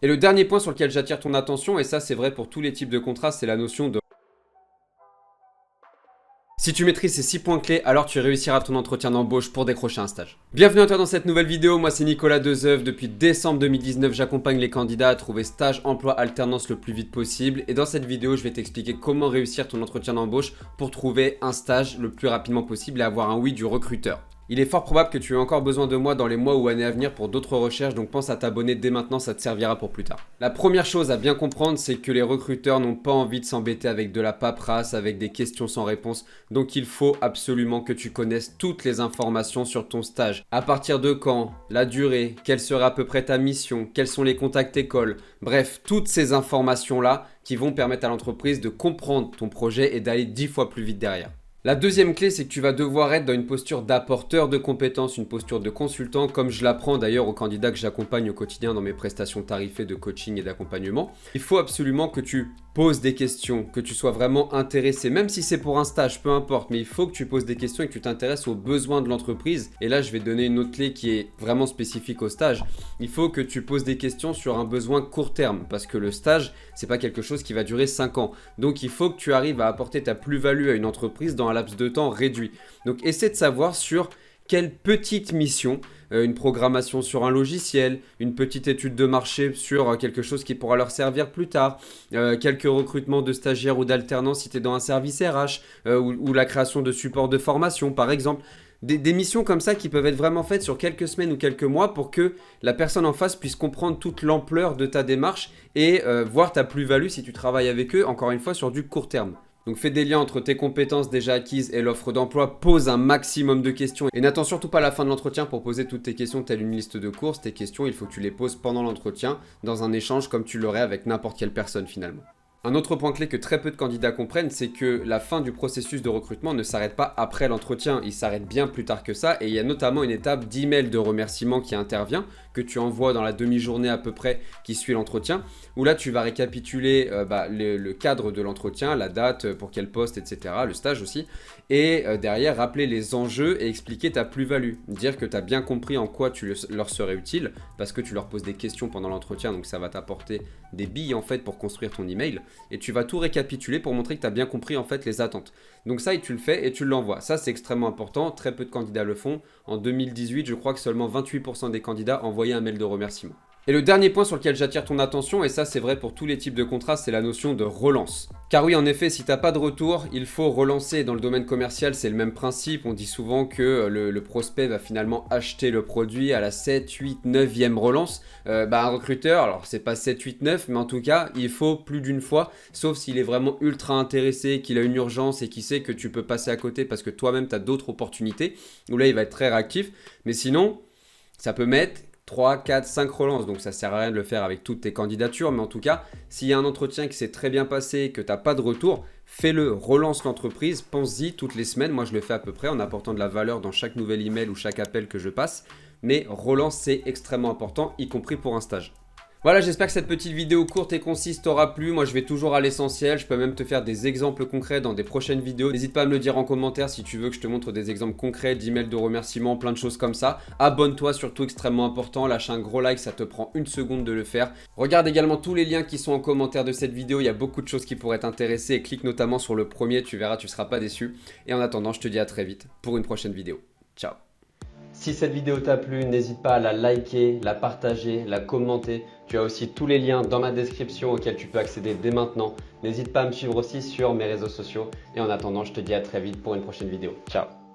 Et le dernier point sur lequel j'attire ton attention, et ça c'est vrai pour tous les types de contrats, c'est la notion de... Si tu maîtrises ces 6 points clés, alors tu réussiras ton entretien d'embauche pour décrocher un stage. Bienvenue à toi dans cette nouvelle vidéo, moi c'est Nicolas Dezeuvre. Depuis décembre 2019, j'accompagne les candidats à trouver stage, emploi, alternance le plus vite possible. Et dans cette vidéo, je vais t'expliquer comment réussir ton entretien d'embauche pour trouver un stage le plus rapidement possible et avoir un oui du recruteur. Il est fort probable que tu aies encore besoin de moi dans les mois ou années à venir pour d'autres recherches, donc pense à t'abonner dès maintenant, ça te servira pour plus tard. La première chose à bien comprendre, c'est que les recruteurs n'ont pas envie de s'embêter avec de la paperasse, avec des questions sans réponse, donc il faut absolument que tu connaisses toutes les informations sur ton stage. À partir de quand, la durée, quelle sera à peu près ta mission, quels sont les contacts écoles, bref, toutes ces informations-là qui vont permettre à l'entreprise de comprendre ton projet et d'aller 10 fois plus vite derrière. La deuxième clé, c'est que tu vas devoir être dans une posture d'apporteur de compétences, une posture de consultant, comme je l'apprends d'ailleurs aux candidats que j'accompagne au quotidien dans mes prestations tarifées de coaching et d'accompagnement. Il faut absolument que tu poses des questions, que tu sois vraiment intéressé, même si c'est pour un stage, peu importe, mais il faut que tu poses des questions et que tu t'intéresses aux besoins de l'entreprise. Et là, je vais donner une autre clé qui est vraiment spécifique au stage. Il faut que tu poses des questions sur un besoin court terme, parce que le stage, c'est pas quelque chose qui va durer 5 ans. Donc, il faut que tu arrives à apporter ta plus-value à une entreprise dans un laps de temps réduit. Donc, essaie de savoir sur quelle petite mission, une programmation sur un logiciel, une petite étude de marché sur quelque chose qui pourra leur servir plus tard, quelques recrutements de stagiaires ou d'alternants si tu es dans un service RH, ou la création de supports de formation par exemple. Des missions comme ça qui peuvent être vraiment faites sur quelques semaines ou quelques mois pour que la personne en face puisse comprendre toute l'ampleur de ta démarche et voir ta plus-value si tu travailles avec eux, encore une fois, sur du court terme. Donc fais des liens entre tes compétences déjà acquises et l'offre d'emploi, pose un maximum de questions et n'attends surtout pas la fin de l'entretien pour poser toutes tes questions telle une liste de courses. Tes questions, il faut que tu les poses pendant l'entretien dans un échange comme tu l'aurais avec n'importe quelle personne finalement. Un autre point clé que très peu de candidats comprennent, c'est que la fin du processus de recrutement ne s'arrête pas après l'entretien, il s'arrête bien plus tard que ça et il y a notamment une étape d'email de remerciement qui intervient, que tu envoies dans la demi-journée à peu près qui suit l'entretien, où là tu vas récapituler le cadre de l'entretien, la date, pour quel poste, etc., le stage aussi, et derrière rappeler les enjeux et expliquer ta plus-value, dire que tu as bien compris en quoi tu leur serais utile, parce que tu leur poses des questions pendant l'entretien, donc ça va t'apporter des billes en fait pour construire ton email. Et tu vas tout récapituler pour montrer que tu as bien compris en fait les attentes. Donc ça, tu le fais et tu l'envoies. Ça, c'est extrêmement important. Très peu de candidats le font. En 2018, je crois que seulement 28% des candidats envoyaient un mail de remerciement. Et le dernier point sur lequel j'attire ton attention, et ça c'est vrai pour tous les types de contrats, c'est la notion de relance. Car oui, en effet, si tu n'as pas de retour, il faut relancer. Dans le domaine commercial, c'est le même principe. On dit souvent que le prospect va finalement acheter le produit à la 7, 8, 9e relance. Un recruteur, alors c'est pas 7, 8, 9, mais en tout cas, il faut plus d'une fois, sauf s'il est vraiment ultra intéressé, qu'il a une urgence et qu'il sait que tu peux passer à côté parce que toi-même tu as d'autres opportunités, où là il va être très réactif. Mais sinon, ça peut mettre 3, 4, 5 relances, donc ça sert à rien de le faire avec toutes tes candidatures, mais en tout cas, s'il y a un entretien qui s'est très bien passé et que tu n'as pas de retour, fais-le, relance l'entreprise, pense-y toutes les semaines, moi je le fais à peu près en apportant de la valeur dans chaque nouvel email ou chaque appel que je passe, mais relance c'est extrêmement important, y compris pour un stage. Voilà, j'espère que cette petite vidéo courte et concise t'aura plu. Moi, je vais toujours à l'essentiel. Je peux même te faire des exemples concrets dans des prochaines vidéos. N'hésite pas à me le dire en commentaire si tu veux que je te montre des exemples concrets, d'emails de remerciements, plein de choses comme ça. Abonne-toi, surtout extrêmement important. Lâche un gros like, ça te prend une seconde de le faire. Regarde également tous les liens qui sont en commentaire de cette vidéo. Il y a beaucoup de choses qui pourraient t'intéresser. Et clique notamment sur le premier, tu verras, tu ne seras pas déçu. Et en attendant, je te dis à très vite pour une prochaine vidéo. Ciao. Si cette vidéo t'a plu, n'hésite pas à la liker, la partager, la commenter. Tu as aussi tous les liens dans ma description auxquels tu peux accéder dès maintenant. N'hésite pas à me suivre aussi sur mes réseaux sociaux. Et en attendant, je te dis à très vite pour une prochaine vidéo. Ciao.